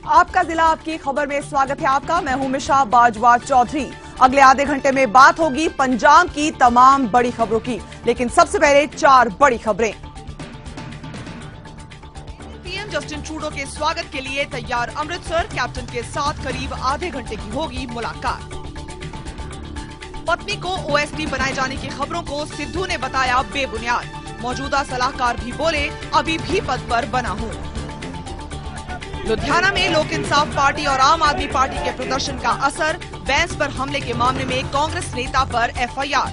आपका जिला आपकी खबर में स्वागत है आपका। मैं हूं मिशा बाजवा चौधरी। अगले आधे घंटे में बात होगी पंजाब की तमाम बड़ी खबरों की, लेकिन सबसे पहले 4 बड़ी खबरें। पीएम जस्टिन ट्रूडो के स्वागत के लिए तैयार अमृतसर। कैप्टन के साथ करीब आधे घंटे की होगी मुलाकात। पत्नी को ओएसडी बनाए जाने की खबरों को सिद्धू ने बताया बेबुनियाद। मौजूदा सलाहकार भी बोले अभी भी पद पर बना हूं। लुधियाना में लोक इंसाफ पार्टी और आम आदमी पार्टी के प्रदर्शन का असर। बैंस पर हमले के मामले में कांग्रेस नेता पर एफआईआर।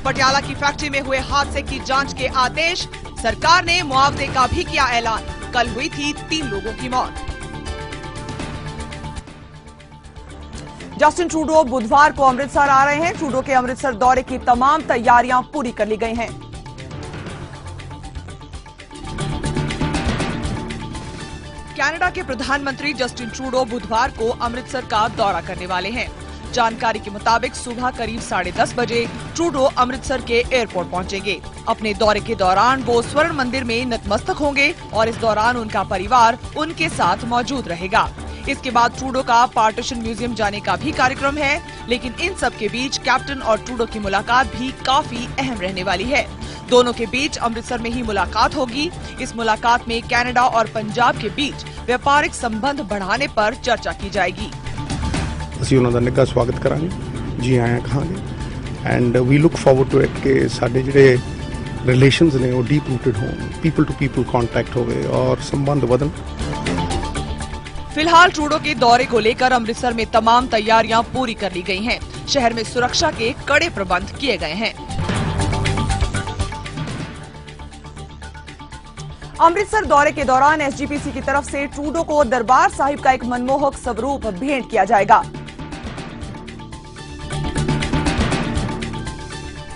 पटियाला की फैक्ट्री में हुए हादसे की जांच के आदेश। सरकार ने मुआवजे का भी किया ऐलान। कल हुई थी 3 लोगों की मौत। जस्टिन ट्रूडो बुधवार को अमृतसर आ रहे हैं। ट्रूडो के अमृतसर दौरे की तमाम तैयारियां पूरी कर ली गई हैं। कनाडा के प्रधानमंत्री जस्टिन ट्रूडो बुधवार को अमृतसर का दौरा करने वाले हैं। जानकारी के मुताबिक सुबह करीब 10:30 बजे ट्रूडो अमृतसर के एयरपोर्ट पहुंचेंगे। अपने दौरे के दौरान वो स्वर्ण मंदिर में नतमस्तक होंगे और इस दौरान उनका परिवार उनके साथ मौजूद रहेगा। इसके बाद ट्रूडो का पार्टीशन म्यूजियम जाने का भी कार्यक्रम है, लेकिन इन सब के बीच कैप्टन और ट्रूडो की मुलाकात भी काफी अहम रहने वाली है। दोनों के बीच अमृतसर में ही मुलाकात होगी। इस मुलाकात में कनाडा और पंजाब के बीच व्यापारिक संबंध बढ़ाने पर चर्चा की जाएगी। ਅਸੀਂ ਉਹਨਾਂ ਦਾ ਨਿੱਘਾ ਸਵਾਗਤ ਕਰਾਂਗੇ, ਜੀ ਆਇਆਂ ਕਹਾਂਗੇ and we look forward to it ਕਿ ਸਾਡੇ ਜਿਹੜੇ ਰਿਲੇਸ਼ਨਸ ਨੇ ਉਹ ਡੀਪ ਰੂਟਡ ਹੋਣ, ਪੀਪਲ ਟੂ ਪੀਪਲ ਕੰਟੈਕਟ ਹੋਵੇ और संबंध ਵਧਣ। फिलहाल ट्रूडो के दौरे को लेकर अमृतसर में तमाम तैयारियां पूरी कर ली गई हैं। शहर में सुरक्षा के कड़े प्रबंध किए गए हैं। अमृतसर दौरे के दौरान एसजीपीसी की तरफ से ट्रूडो को दरबार साहिब का एक मनमोहक स्वरूप भेंट किया जाएगा।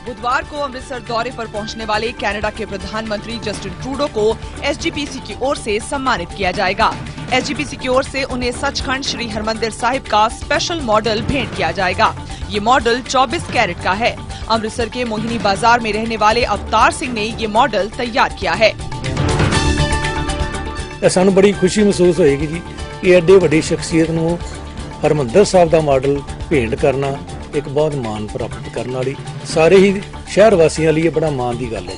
बुधवार को अमृतसर दौरे पर पहुंचने वाले कनाडा के प्रधानमंत्री जस्टिन ट्रूडो को एसजीपीसी की ओर से सम्मानित किया जाएगा। एसजीपीसी की ओर से उन्हें सचखंड श्री हरमंदिर साहिब का स्पेशल मॉडल भेंट किया जाएगा। ये मॉडल 24 कैरेट का है। अमृतसर के मोहिनी बाजार में रहने वाले अवतार सिंह ने ये मॉडल तैयार किया है। सानू बड़ी खुशी महसूस होएगी जी कि एडे वड्डी शख्सियत नूं हरमंदिर साहब दा मॉडल भेंट करना एक बहुत मान प्राप्त करने वाली सारे ही शहर वासियों लिए बड़ा मान की गल है।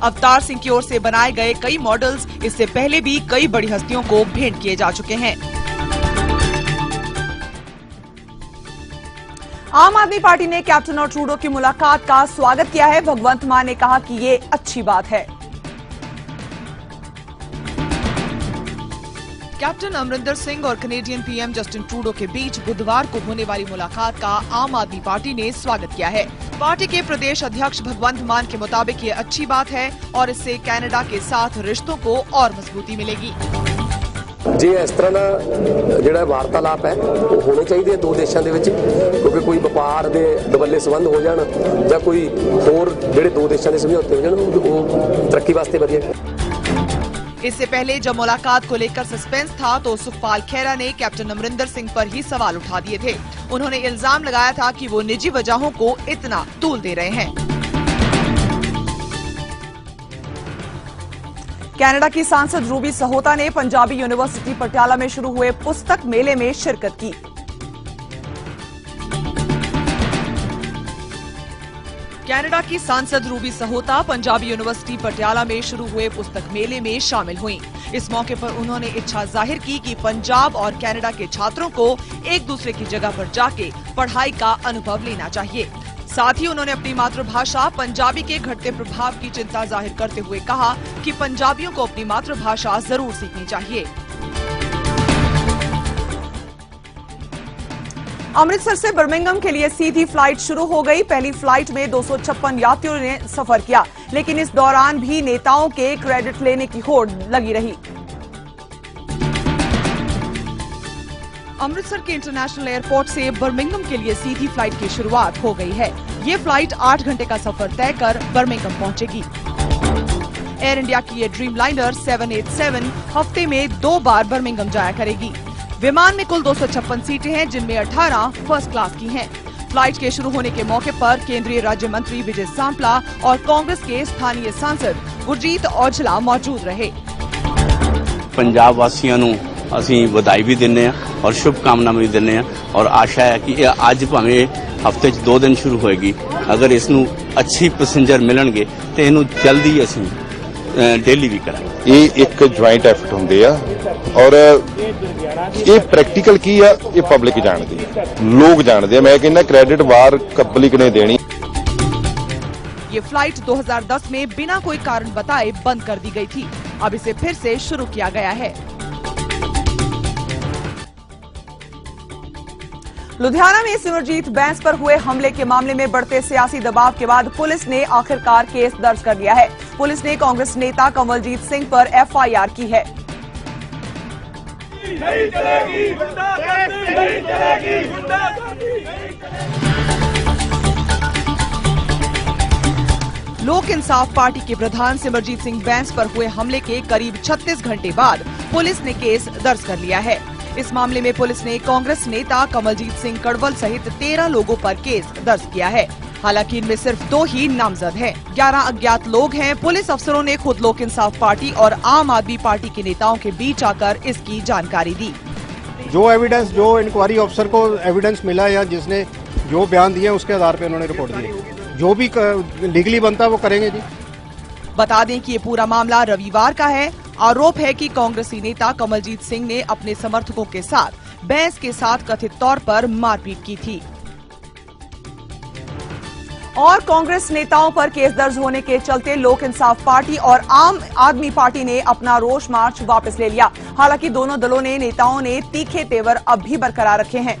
अवतार सिंह की ओर से बनाए गए कई मॉडल्स इससे पहले भी कई बड़ी हस्तियों को भेंट किए जा चुके हैं। आम आदमी पार्टी ने कैप्टन और ट्रूडो की मुलाकात का स्वागत किया है। भगवंत मान ने कहा कि ये अच्छी बात है। कैप्टन अमरिंदर सिंह और कनेडियन पीएम जस्टिन ट्रूडो के बीच बुधवार को होने वाली मुलाकात का आम आदमी पार्टी ने स्वागत किया है। पार्टी के प्रदेश अध्यक्ष भगवंत मान के मुताबिक ये अच्छी बात है और इससे कनाडा के साथ रिश्तों को और मजबूती मिलेगी। जे इस तरह का जिहड़ा वार्तालाप है वो होने चाहिए दो देशों के विच, क्योंकि कोई व्यापार के दबल्ले संबंध हो जाण या कोई होर जिहड़े दो देशों के समझौते हो जाण वो तरक्की वास्ते वधिया। इससे पहले जब मुलाकात को लेकर सस्पेंस था तो सुखपाल खेरा ने कैप्टन अमरिंदर सिंह पर ही सवाल उठा दिए थे। उन्होंने इल्जाम लगाया था कि वो निजी वजहों को इतना तूल दे रहे हैं। कनाडा की सांसद रूबी सहोता ने पंजाबी यूनिवर्सिटी पटियाला में शुरू हुए पुस्तक मेले में शिरकत की। कनाडा की सांसद रूबी सहोता पंजाबी यूनिवर्सिटी पटियाला में शुरू हुए पुस्तक मेले में शामिल हुईं। इस मौके पर उन्होंने इच्छा जाहिर की कि पंजाब और कनाडा के छात्रों को एक दूसरे की जगह पर जाके पढ़ाई का अनुभव लेना चाहिए। साथ ही उन्होंने अपनी मातृभाषा पंजाबी के घटते प्रभाव की चिंता जाहिर करते हुए कहा कि पंजाबियों को अपनी मातृभाषा जरूर सीखनी चाहिए। अमृतसर से बर्मिंघम के लिए सीधी फ्लाइट शुरू हो गई। पहली फ्लाइट में 256 यात्रियों ने सफर किया, लेकिन इस दौरान भी नेताओं के क्रेडिट लेने की होड़ लगी रही। अमृतसर के इंटरनेशनल एयरपोर्ट से बर्मिंघम के लिए सीधी फ्लाइट की शुरुआत हो गई है। ये फ्लाइट 8 घंटे का सफर तय कर बर्मिंघम पहुंचेगी। एयर इंडिया की ये ड्रीम लाइनर 787 हफ्ते में 2 बार बर्मिंघम जाया करेगी। विमान में कुल 256 सीटें हैं, जिनमें 18 फर्स्ट क्लास की हैं। फ्लाइट के शुरू होने के मौके पर केंद्रीय राज्य मंत्री विजय सांपला और कांग्रेस के स्थानीय सांसद गुरजीत औजला मौजूद रहे। पंजाब वासियों नूं असीं वधाई भी दिंदे आ और शुभकामनावां भी दिंदे आ और आशा है कि अज भावें हफ्ते 2 दिन शुरू होएगी, अगर इसनूं अच्छी पैसेंजर मिलणगे तो इहनूं जल्दी असीं डेली भी करांगे। ये एक ज्वाइंट एफर्ट हुंदे आ और ये प्रैक्टिकल की आ, ये पब्लिक जानदी है, लोग जानते। मैं कहना क्रेडिट बार पब्लिक ने देनी। ये फ्लाइट 2010 में बिना कोई कारण बताए बंद कर दी गई थी। अब इसे फिर से शुरू किया गया है। लुधियाना में सिमरजीत बैंस पर हुए हमले के मामले में बढ़ते सियासी दबाव के बाद पुलिस ने आखिरकार केस दर्ज कर लिया है। पुलिस ने कांग्रेस नेता कमलजीत सिंह पर एफआईआर की है। नहीं चलेगी गुंडागर्दी, नहीं चलेगी गुंडागर्दी। लोक इंसाफ पार्टी के प्रधान सिमरजीत सिंह बैंस पर हुए हमले के करीब 36 घंटे बाद पुलिस ने केस दर्ज कर लिया है। इस मामले में पुलिस ने कांग्रेस नेता कमलजीत सिंह कड़वल सहित 13 लोगों पर केस दर्ज किया है। हालांकि इनमें सिर्फ 2 ही नामजद हैं। 11 अज्ञात लोग हैं। पुलिस अफसरों ने खुद लोक इंसाफ पार्टी और आम आदमी पार्टी के नेताओं के बीच आकर इसकी जानकारी दी। जो एविडेंस, जो इंक्वायरी ऑफिसर को एविडेंस मिला या जिसने जो बयान दिए उसके आधार पर उन्होंने रिपोर्ट दी। जो भी लीगली बनता है वो करेंगे जी। बता दें कि ये पूरा मामला रविवार का है। आरोप है कि कांग्रेसी नेता कमलजीत सिंह ने अपने समर्थकों के साथ बैंस के साथ कथित तौर पर मारपीट की थी। और कांग्रेस नेताओं पर केस दर्ज होने के चलते लोक इंसाफ पार्टी और आम आदमी पार्टी ने अपना रोष मार्च वापस ले लिया। हालांकि दोनों दलों ने नेताओं ने तीखे तेवर अब भी बरकरार रखे हैं।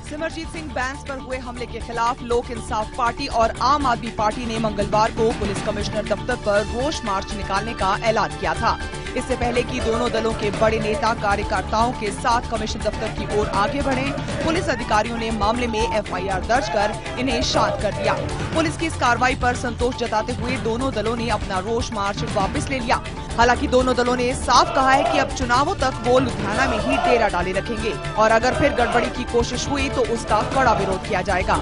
सिमरजीत सिंह बैंस पर हुए हमले के खिलाफ लोक इंसाफ पार्टी और आम आदमी पार्टी ने मंगलवार को पुलिस कमिश्नर दफ्तर पर रोष मार्च निकालने का ऐलान किया था। इससे पहले कि दोनों दलों के बड़े नेता कार्यकर्ताओं के साथ कमिश्नर दफ्तर की ओर आगे बढ़े, पुलिस अधिकारियों ने मामले में एफआईआर दर्ज कर इन्हें शांत कर दिया। पुलिस की इस कार्रवाई पर संतोष जताते हुए दोनों दलों ने अपना रोष मार्च वापस ले लिया। हालांकि दोनों दलों ने साफ कहा है कि अब चुनावों तक वो लुधियाना में ही डेरा डाले रखेंगे और अगर फिर गड़बड़ी की कोशिश हुई तो उसका कड़ा विरोध किया जाएगा।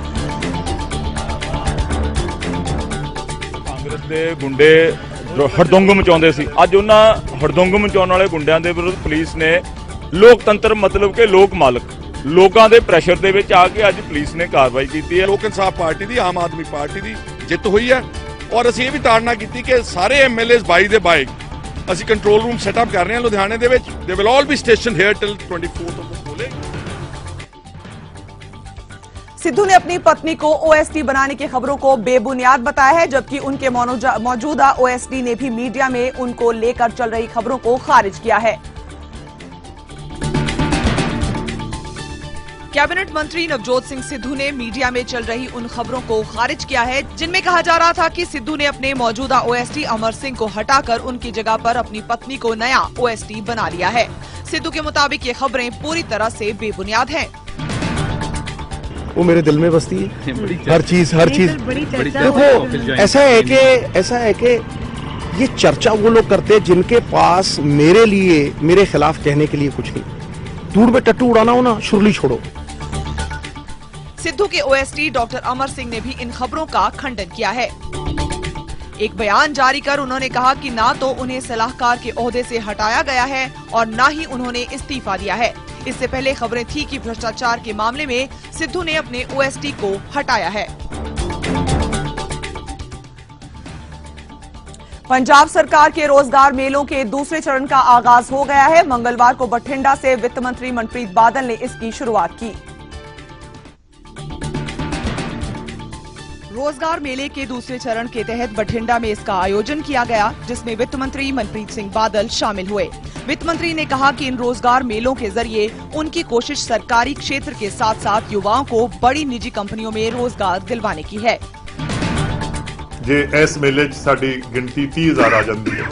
कांग्रेस के गुंडे जो हड़दंग मचाते सी, अज उन्होंने हड़दंग मचाने वाले गुंडियां दे विरुद्ध पुलिस ने लोकतंत्र मतलब के लोक मालक लोगों के प्रैशर दे विच आके अज पुलिस ने कार्रवाई की है। लोक इंसाफ पार्टी दी, आम आदमी पार्टी दी जित हुई है और असीं ये भी ताड़ना की कि सारे एमएलए बाई दे बाई असीं कंट्रोल रूम सैटअप कर रहे हैं लुधियाने दे विच। They will all be station here till 24 of October. Sidhu ने अपनी पत्नी को ओएसडी बनाने की खबरों को बेबुनियाद बताया है, जबकि उनके मौजूदा ओएसडी ने भी मीडिया में उनको लेकर चल रही खबरों को खारिज किया है। कैबिनेट मंत्री नवजोत सिंह सिद्धू ने मीडिया में चल रही उन खबरों को खारिज किया है जिनमें कहा जा रहा था कि सिद्धू ने अपने मौजूदा ओएसडी अमर सिंह को हटाकर उनकी जगह पर अपनी पत्नी को नया ओएसडी बना लिया है। सिद्धू के मुताबिक ये खबरें पूरी तरह से बेबुनियाद हैं। वो मेरे दिल में बसती है हर चीज। देखो ऐसा है कि ये चर्चा वो लोग करते हैं जिनके पास मेरे लिए मेरे खिलाफ कहने के लिए कुछ नहीं। दूर में टट्टू उड़ाना हो ना, शुरली छोड़ो। सिद्धू के ओएसडी डॉक्टर अमर सिंह ने भी इन खबरों का खंडन किया है। एक बयान जारी कर उन्होंने कहा कि ना तो उन्हें सलाहकार के ओहदे से हटाया गया है और ना ही उन्होंने इस्तीफा दिया है। इससे पहले खबरें थी कि भ्रष्टाचार के मामले में सिद्धू ने अपने ओएसडी को हटाया है। पंजाब सरकार के रोजगार मेलों के दूसरे चरण का आगाज हो गया है। मंगलवार को बठिंडा से वित्त मंत्री मनप्रीत बादल ने इसकी शुरुआत की। रोजगार मेले के दूसरे चरण के तहत बठिंडा में इसका आयोजन किया गया, जिसमें वित्त मंत्री मनप्रीत सिंह बादल शामिल हुए। वित्त मंत्री ने कहा कि इन रोजगार मेलों के जरिए उनकी कोशिश सरकारी क्षेत्र के साथ साथ युवाओं को बड़ी निजी कंपनियों में रोजगार दिलवाने की है। जे इस मेले साडी गिनती 30,000 आ जाती है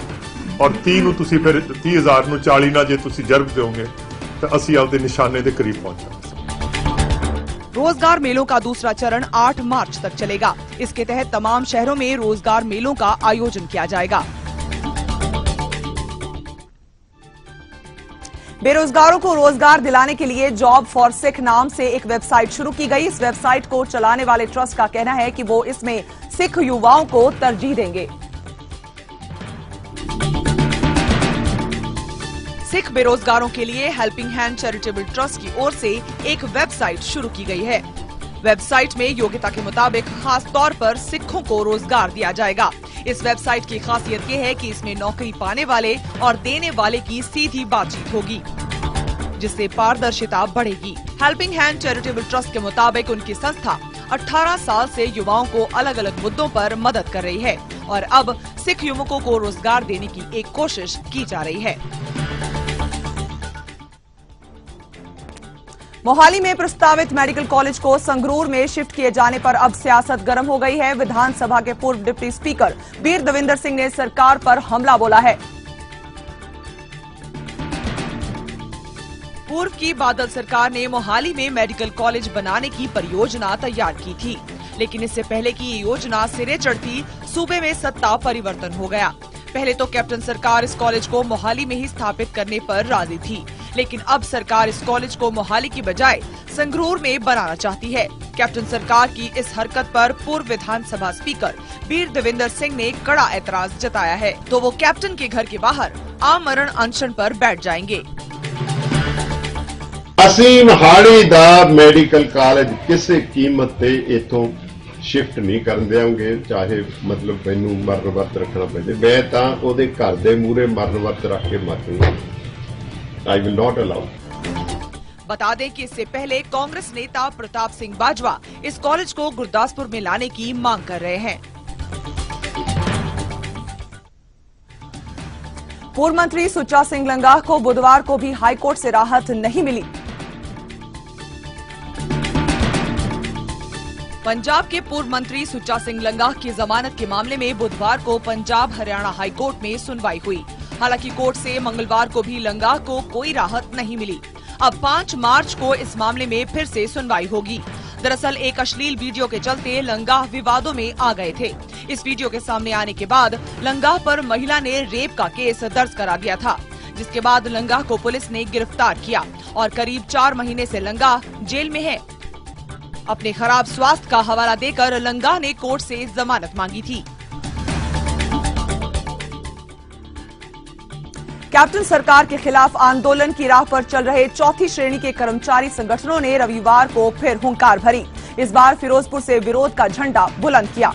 और 30 ਨੂੰ ਤੁਸੀਂ ਫਿਰ 30,000 ਨੂੰ 40 ਨਾਲ ਜੇ ਤੁਸੀਂ ਜਰਬ ਦਿਓਗੇ ਤਾਂ ਅਸੀਂ ਆਪਦੇ ਨਿਸ਼ਾਨੇ ਦੇ ਕਰੀਬ ਪਹੁੰਚਾਂਗੇ। रोजगार मेलों का दूसरा चरण 8 मार्च तक चलेगा। इसके तहत तमाम शहरों में रोजगार मेलों का आयोजन किया जाएगा। बेरोजगारों को रोजगार दिलाने के लिए जॉब फॉर सिख नाम से एक वेबसाइट शुरू की गई। इस वेबसाइट को चलाने वाले ट्रस्ट का कहना है कि वो इसमें सिख युवाओं को तरजीह देंगे। सिख बेरोजगारों के लिए हेल्पिंग हैंड चैरिटेबल ट्रस्ट की ओर से एक वेबसाइट शुरू की गई है। वेबसाइट में योग्यता के मुताबिक खास तौर पर सिखों को रोजगार दिया जाएगा। इस वेबसाइट की खासियत ये है कि इसमें नौकरी पाने वाले और देने वाले की सीधी बातचीत होगी, जिससे पारदर्शिता बढ़ेगी। हेल्पिंग हैंड चैरिटेबल ट्रस्ट के मुताबिक उनकी संस्था 18 साल से युवाओं को अलग अलग मुद्दों पर मदद कर रही है और अब सिख युवकों को रोजगार देने की एक कोशिश की जा रही है। मोहाली में प्रस्तावित मेडिकल कॉलेज को संगरूर में शिफ्ट किए जाने पर अब सियासत गर्म हो गई है। विधानसभा के पूर्व डिप्टी स्पीकर वीर देविंदर सिंह ने सरकार पर हमला बोला है। पूर्व की बादल सरकार ने मोहाली में मेडिकल कॉलेज बनाने की परियोजना तैयार की थी, लेकिन इससे पहले की ये योजना सिरे चढ़ती सूबे में सत्ता परिवर्तन हो गया। पहले तो कैप्टन सरकार इस कॉलेज को मोहाली में ही स्थापित करने पर राजी थी, लेकिन अब सरकार इस कॉलेज को मोहाली की बजाय संगरूर में बनाना चाहती है। कैप्टन सरकार की इस हरकत पर पूर्व विधानसभा स्पीकर वीर देविंदर सिंह ने कड़ा ऐतराज जताया है, तो वो कैप्टन के घर के बाहर आमरण अनशन पर बैठ जाएंगे। ਅਸੀਂ ਮਹਾਲੀ ਦਾ ਮੈਡੀਕਲ ਕਾਲਜ ਕਿਸੇ ਕੀਮਤ ਤੇ ਇਥੋਂ ਸ਼ਿਫਟ ਨਹੀਂ ਕਰਨ ਦੇਵਾਂਗੇ, ਚਾਹੇ ਮਤਲਬ ਮੈਨੂੰ ਮਰਨ ਵਰਤ ਰੱਖਣਾ ਪਵੇ। ਮੈਂ ਤਾਂ ਉਹਦੇ ਘਰ ਦੇ ਮੂਹਰੇ ਮਰਨ ਵਰਤ ਰੱਖ ਕੇ ਮਰੂੰਗਾ। I will not allow। बता दें कि इससे पहले कांग्रेस नेता प्रताप सिंह बाजवा इस कॉलेज को गुरदासपुर में लाने की मांग कर रहे हैं। पूर्व मंत्री सुच्चा सिंह लंगाह को बुधवार को भी हाईकोर्ट से राहत नहीं मिली। पंजाब के पूर्व मंत्री सुच्चा सिंह लंगाह की जमानत के मामले में बुधवार को पंजाब हरियाणा हाईकोर्ट में सुनवाई हुई। हालांकि कोर्ट से मंगलवार को भी लंगाह को कोई राहत नहीं मिली। अब 5 मार्च को इस मामले में फिर से सुनवाई होगी। दरअसल एक अश्लील वीडियो के चलते लंगाह विवादों में आ गए थे। इस वीडियो के सामने आने के बाद लंगाह पर महिला ने रेप का केस दर्ज करा दिया था, जिसके बाद लंगाह को पुलिस ने गिरफ्तार किया और करीब 4 महीने से लंगाह जेल में है। अपने खराब स्वास्थ्य का हवाला देकर लंगाह ने कोर्ट से जमानत मांगी थी। कैप्टन सरकार के खिलाफ आंदोलन की राह पर चल रहे चौथी श्रेणी के कर्मचारी संगठनों ने रविवार को फिर हुंकार भरी। इस बार फिरोजपुर से विरोध का झंडा बुलंद किया।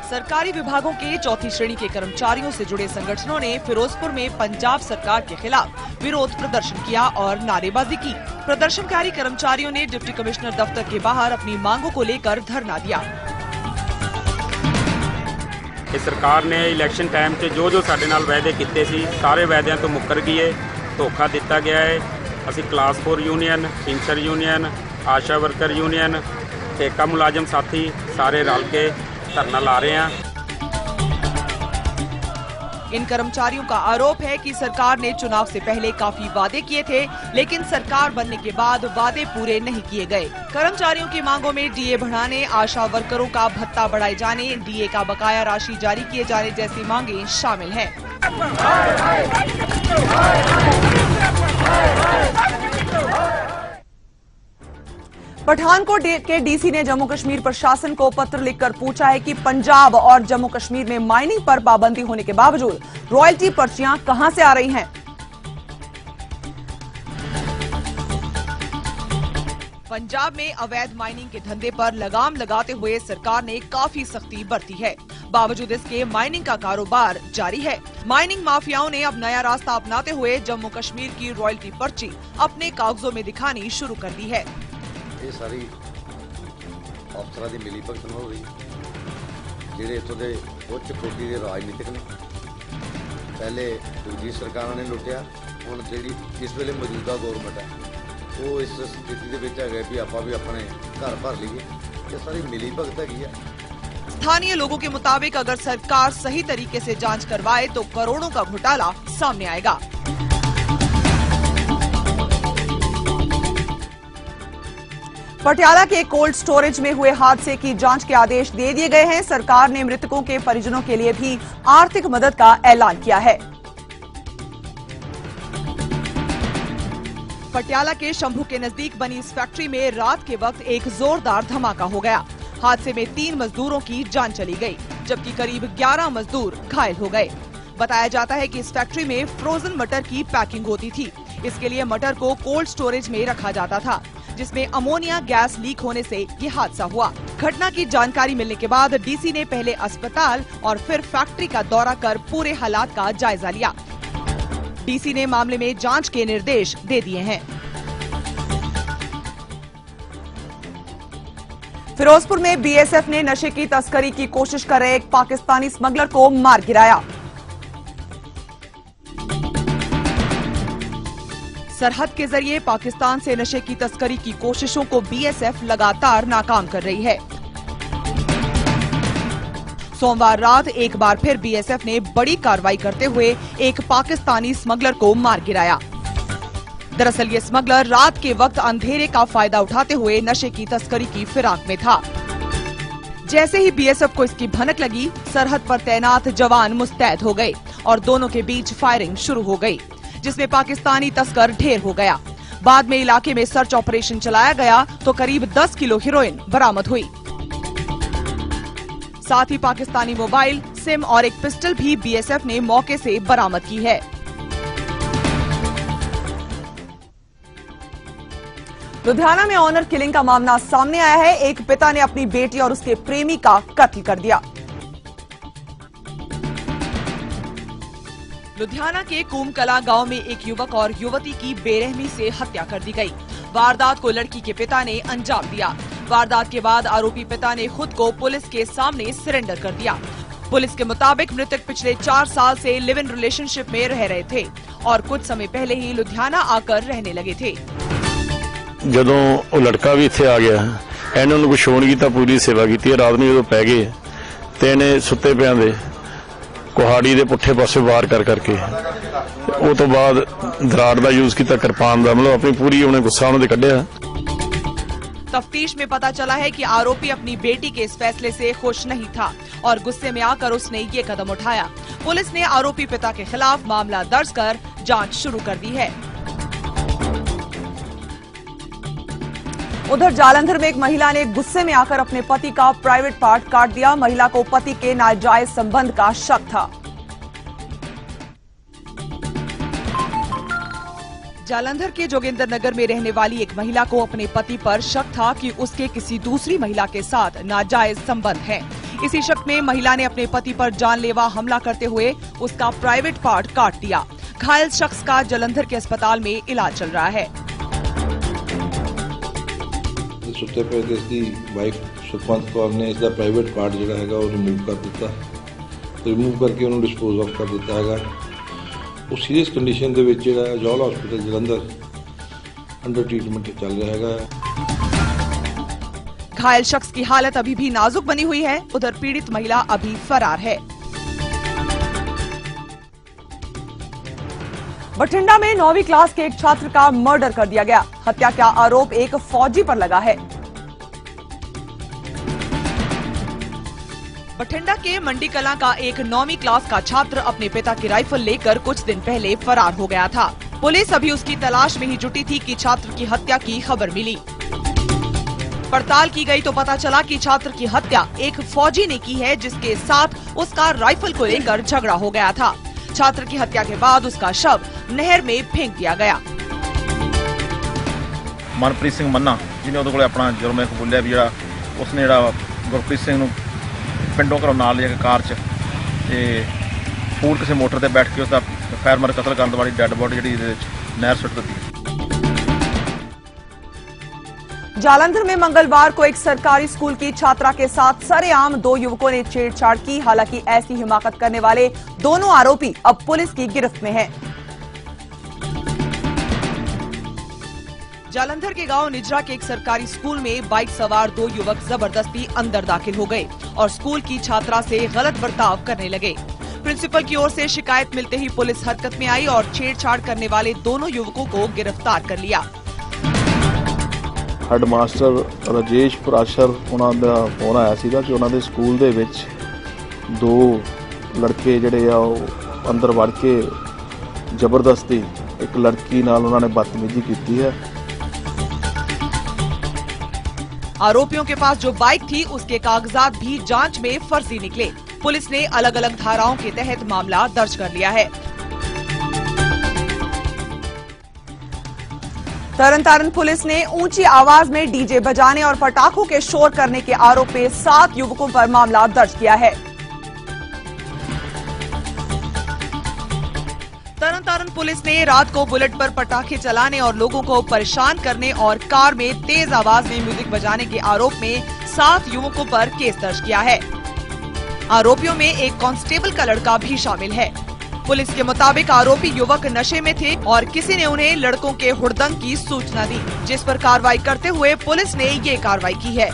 सरकारी विभागों के चौथी श्रेणी के कर्मचारियों से जुड़े संगठनों ने फिरोजपुर में पंजाब सरकार के खिलाफ विरोध प्रदर्शन किया और नारेबाजी की। प्रदर्शनकारी कर्मचारियों ने डिप्टी कमिश्नर दफ्तर के बाहर अपनी मांगों को लेकर धरना दिया। इस सरकार ने इलैक्शन टाइम से जो साडे नाल वायदे कीते सी सारे वायदों तो मुकर गई है, धोखा दिता गया है। असी क्लास 4 यूनियन, पिंचर यूनियन, आशा वर्कर यूनियन, ठेका मुलाजम साथी सारे रल के धरना ला रहे हैं। इन कर्मचारियों का आरोप है कि सरकार ने चुनाव से पहले काफी वादे किए थे, लेकिन सरकार बनने के बाद वादे पूरे नहीं किए गए। कर्मचारियों की मांगों में डीए बढ़ाने, आशा वर्करों का भत्ता बढ़ाए जाने, डीए का बकाया राशि जारी किए जाने जैसी मांगे शामिल हैं। पठानकोट के डीसी ने जम्मू कश्मीर प्रशासन को पत्र लिखकर पूछा है कि पंजाब और जम्मू कश्मीर में माइनिंग पर पाबंदी होने के बावजूद रॉयल्टी पर्चियां कहां से आ रही हैं। पंजाब में अवैध माइनिंग के धंधे पर लगाम लगाते हुए सरकार ने काफी सख्ती बरती है। बावजूद इसके माइनिंग का कारोबार जारी है। माइनिंग माफियाओं ने अब नया रास्ता अपनाते हुए जम्मू कश्मीर की रॉयल्टी पर्ची अपने कागजों में दिखानी शुरू कर दी है। ये सारी अफसर की मिली भगत हो गई, ਜਿਹੜੇ इतों के उच्च कोटि के राजनीतिक ने पहले दूजी सरकारों ने लुटिया, हुण जिहड़ी इस वेले मौजूदा गौरमेंट है वो इस स्थिति के विच है भी आपां भी अपने घर भर लीए। ये सारी मिली भगत हैगी है। स्थानीय लोगों के मुताबिक अगर सरकार सही तरीके से जांच करवाए तो करोड़ों का घोटाला सामने आएगा। पटियाला के कोल्ड स्टोरेज में हुए हादसे की जांच के आदेश दे दिए गए हैं। सरकार ने मृतकों के परिजनों के लिए भी आर्थिक मदद का ऐलान किया है। पटियाला के शंभू के नजदीक बनी इस फैक्ट्री में रात के वक्त एक जोरदार धमाका हो गया। हादसे में 3 मजदूरों की जान चली गई, जबकि करीब 11 मजदूर घायल हो गए। बताया जाता है कि इस फैक्ट्री में फ्रोजन मटर की पैकिंग होती थी। इसके लिए मटर को कोल्ड स्टोरेज में रखा जाता था, जिसमें अमोनिया गैस लीक होने से ये हादसा हुआ। घटना की जानकारी मिलने के बाद डीसी ने पहले अस्पताल और फिर फैक्ट्री का दौरा कर पूरे हालात का जायजा लिया। डीसी ने मामले में जांच के निर्देश दे दिए हैं। फिरोजपुर में बीएसएफ ने नशे की तस्करी की कोशिश कर रहे एक पाकिस्तानी स्मगलर को मार गिराया। सरहद के जरिए पाकिस्तान से नशे की तस्करी की कोशिशों को बीएसएफ लगातार नाकाम कर रही है। सोमवार रात एक बार फिर बीएसएफ ने बड़ी कार्रवाई करते हुए एक पाकिस्तानी स्मगलर को मार गिराया। दरअसल ये स्मगलर रात के वक्त अंधेरे का फायदा उठाते हुए नशे की तस्करी की फिराक में था। जैसे ही बीएसएफ को इसकी भनक लगी, सरहद पर तैनात जवान मुस्तैद हो गए और दोनों के बीच फायरिंग शुरू हो गई, जिसमें पाकिस्तानी तस्कर ढेर हो गया। बाद में इलाके में सर्च ऑपरेशन चलाया गया तो करीब 10 किलो हेरोइन बरामद हुई। साथ ही पाकिस्तानी मोबाइल, सिम और एक पिस्टल भी बीएसएफ ने मौके से बरामद की है। लुधियाना में ऑनर किलिंग का मामला सामने आया है। एक पिता ने अपनी बेटी और उसके प्रेमी का कत्ल कर दिया। लुधियाना के कुमकला गांव में एक युवक और युवती की बेरहमी से हत्या कर दी गई। वारदात को लड़की के पिता ने अंजाम दिया। वारदात के बाद आरोपी पिता ने खुद को पुलिस के सामने सरेंडर कर दिया। पुलिस के मुताबिक मृतक पिछले 4 साल से लिव इन रिलेशनशिप में रह रहे थे और कुछ समय पहले ही लुधियाना आकर रहने लगे थे। ਜਦੋਂ ਉਹ ਲੜਕਾ ਵੀ ਇੱਥੇ ਆ ਗਿਆ, ਇਹਨਾਂ ਨੂੰ ਕੁਛ ਹੋਣ ਕੀਤਾ, ਪੂਰੀ ਸੇਵਾ ਕੀਤੀ। ਰਾਤ ਨੂੰ ਜਦੋਂ ਪੈ ਗਏ ਤੇ ਇਹਨੇ ਸੁੱਤੇ ਪਿਆਂ ਦੇ ਕੁਹਾੜੀ ਦੇ ਪੁੱਠੇ ਪਾਸੇ ਵਾਰ ਕਰ ਕਰਕੇ ਉਹ ਤੋਂ ਬਾਅਦ ਦਰਾੜ ਦਾ ਯੂਜ਼ ਕੀਤਾ, ਕਿਰਪਾਨ ਦਾ, मतलब अपनी पूरी ਉਹਨੇ गुस्सा ਉਹਨਾਂ ਦੇ ਕੱਢਿਆ। तफ्तीश में पता चला है कि आरोपी अपनी बेटी के इस फैसले से खुश नहीं था और गुस्से में आकर उसने ये कदम उठाया। पुलिस ने आरोपी पिता के खिलाफ मामला दर्ज कर जांच शुरू कर दी है। उधर जालंधर में एक महिला ने गुस्से में आकर अपने पति का प्राइवेट पार्ट काट दिया। महिला को पति के नाजायज संबंध का शक था। जालंधर के जोगिंदर नगर में रहने वाली एक महिला को अपने पति पर शक था कि उसके किसी दूसरी महिला के साथ नाजायज संबंध है। इसी शक में महिला ने अपने पति पर जानलेवा हमला करते हुए उसका प्राइवेट पार्ट काट दिया। घायल शख्स का जालंधर के अस्पताल में इलाज चल रहा है। सुते पे इसकी वाइफ सुखवंत कौर ने इसका प्राइवेट पार्ट जो है वो रिमूव कर दिता, रिमूव करके उन्होंने डिस्पोज ऑफ कर दिता है। वो सीरीयस कंडीशन के विच जो जौल हॉस्पिटल जलंधर अंडर ट्रीटमेंट चल रहा है। घायल शख्स की हालत अभी भी नाजुक बनी हुई है। उधर पीड़ित महिला अभी फरार है। बठिंडा में 9वीं क्लास के एक छात्र का मर्डर कर दिया गया। हत्या का आरोप एक फौजी पर लगा है। बठिंडा के मंडी कलां का एक 9वीं क्लास का छात्र अपने पिता की राइफल लेकर कुछ दिन पहले फरार हो गया था। पुलिस अभी उसकी तलाश में ही जुटी थी कि छात्र की हत्या की खबर मिली। पड़ताल की गई तो पता चला कि छात्र की हत्या एक फौजी ने की है, जिसके साथ उसका राइफल को लेकर झगड़ा हो गया था। छात्र की हत्या के बाद उसका शव नहर में फेंक दिया गया। मनप्रीत सिंह मन्ना जिन्हें उहदे कोले अपना जुर्म कबूलिया भी उसने गुरप्रीत सिंह नूं पिंडों घरों नाल ले जाके कार च पूल किसी मोटर पर बैठ के उसका फायर मार कतल करने वाली डैड बॉडी जी नहर सुट दी। जालंधर में मंगलवार को एक सरकारी स्कूल की छात्रा के साथ सरेआम 2 युवकों ने छेड़छाड़ की। हालांकि ऐसी हिमाकत करने वाले दोनों आरोपी अब पुलिस की गिरफ्त में हैं। जालंधर के गांव निजरा के एक सरकारी स्कूल में बाइक सवार 2 युवक जबरदस्ती अंदर दाखिल हो गए और स्कूल की छात्रा से गलत बर्ताव करने लगे। प्रिंसिपल की ओर से शिकायत मिलते ही पुलिस हरकत में आई और छेड़छाड़ करने वाले दोनों युवकों को गिरफ्तार कर लिया। हेडमास्टर राजेश प्राशर उन्होंने दा फोन आया सीगा कि उन्होंने स्कूल दे विच 2 लड़के जिहड़े आ अंदर वड़ के जबरदस्ती एक लड़की नाल उन्होंने बदतमीजी की है। आरोपियों के पास जो बाइक थी उसके कागजात भी जांच में फर्जी निकले। पुलिस ने अलग अलग धाराओं के तहत मामला दर्ज कर लिया है। तरन पुलिस ने ऊंची आवाज में डीजे बजाने और पटाखों के शोर करने के आरोप में 7 युवकों पर मामला दर्ज किया है। तरन पुलिस ने रात को बुलेट पर पटाखे चलाने और लोगों को परेशान करने और कार में तेज आवाज में म्यूजिक बजाने के आरोप में 7 युवकों पर केस दर्ज किया है। आरोपियों में एक कांस्टेबल का लड़का भी शामिल है। पुलिस के मुताबिक आरोपी युवक नशे में थे और किसी ने उन्हें लड़कों के हुड़दंग की सूचना दी, जिस पर कार्रवाई करते हुए पुलिस ने ये कार्रवाई की है।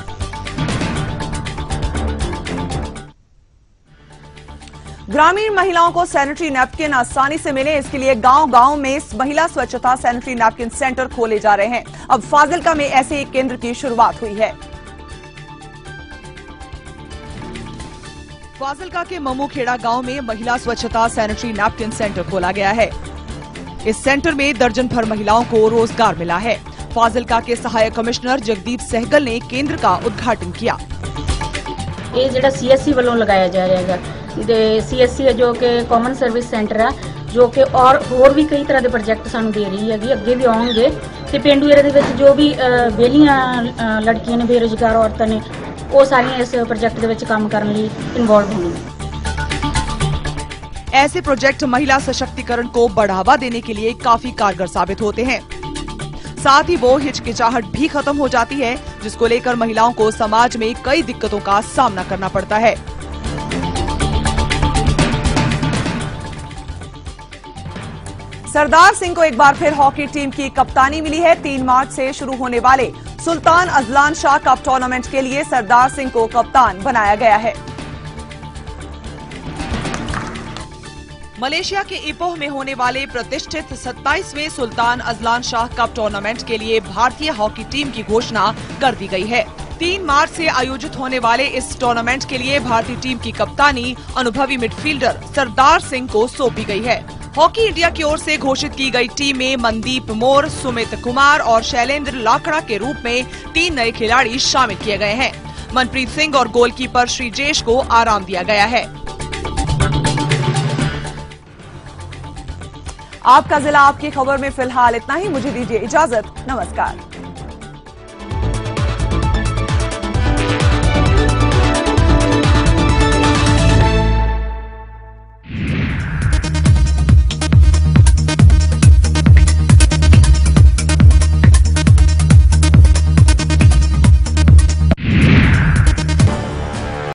ग्रामीण महिलाओं को सैनिटरी नैपकिन आसानी से मिले, इसके लिए गांव-गांव में महिला स्वच्छता सैनिटरी नैपकिन सेंटर खोले जा रहे हैं। अब फाजिल्का में ऐसे एक केंद्र की शुरुआत हुई है। फाजिल्का के ममूखेड़ा गांव में महिला स्वच्छता सैनिटरी नैपकिन सेंटर खोला गया है। इस सेंटर में दर्जन भर महिलाओं को रोजगार मिला है। फाजिल्का के सहायक कमिश्नर जगदीप सहगल ने केंद्र का उद्घाटन किया। ये ਜਿਹੜਾ CSC ਵੱਲੋਂ ਲਗਾਇਆ ਜਾ ਰਿਹਾ ਹੈ ਤੇ CSC ਜੋ ਕਿ ਕਾਮਨ ਸਰਵਿਸ ਸੈਂਟਰ ਹੈ, ਜੋ ਕਿ ਹੋਰ ਵੀ ਕਈ ਤਰ੍ਹਾਂ ਦੇ ਪ੍ਰੋਜੈਕਟ ਸਾਨੂੰ ਦੇ ਰਹੀ ਹੈਗੀ, ਅੱਗੇ ਵੀ ਆਉਣਗੇ ਤੇ ਪਿੰਡੂ ਏਰੀਆ ਦੇ ਵਿੱਚ ਜੋ ਵੀ ਵਿਹਲੀਆਂ ਲੜਕੀਆਂ ਨੇ, ਬੇਰੁਜ਼ਗਾਰ ਔਰਤਾਂ ਨੇ, ਉਹ ਸਾਰੀਆਂ ਇਸ ਪ੍ਰੋਜੈਕਟ ਦੇ ਵਿੱਚ ਕੰਮ ਕਰਨ ਲਈ ਇਨਵੋਲਵ ਹੋਣਗੀਆਂ। ऐसे प्रोजेक्ट महिला सशक्तिकरण को बढ़ावा देने के लिए काफी कारगर साबित होते हैं। साथ ही वो हिचकिचाहट भी खत्म हो जाती है, जिसको लेकर महिलाओं को समाज में कई दिक्कतों का सामना करना पड़ता है। सरदार सिंह को एक बार फिर हॉकी टीम की कप्तानी मिली है। 3 मार्च से शुरू होने वाले सुल्तान अजलान शाह कप टूर्नामेंट के लिए सरदार सिंह को कप्तान बनाया गया है। मलेशिया के इपोह में होने वाले प्रतिष्ठित 27वें Sultan Azlan Shah cup tournament के लिए भारतीय हॉकी टीम की घोषणा कर दी गई है। 3 मार्च से आयोजित होने वाले इस टूर्नामेंट के लिए भारतीय टीम की कप्तानी अनुभवी मिडफील्डर सरदार सिंह को सौंपी गई है। हॉकी इंडिया की ओर से घोषित की गई टीम में मनदीप मोर, सुमित कुमार और शैलेंद्र लाकड़ा के रूप में 3 नए खिलाड़ी शामिल किए गए हैं। मनप्रीत सिंह और गोलकीपर श्रीजेश को आराम दिया गया है। आपका जिला आपकी खबर में फिलहाल इतना ही। मुझे दीजिए इजाजत। नमस्कार।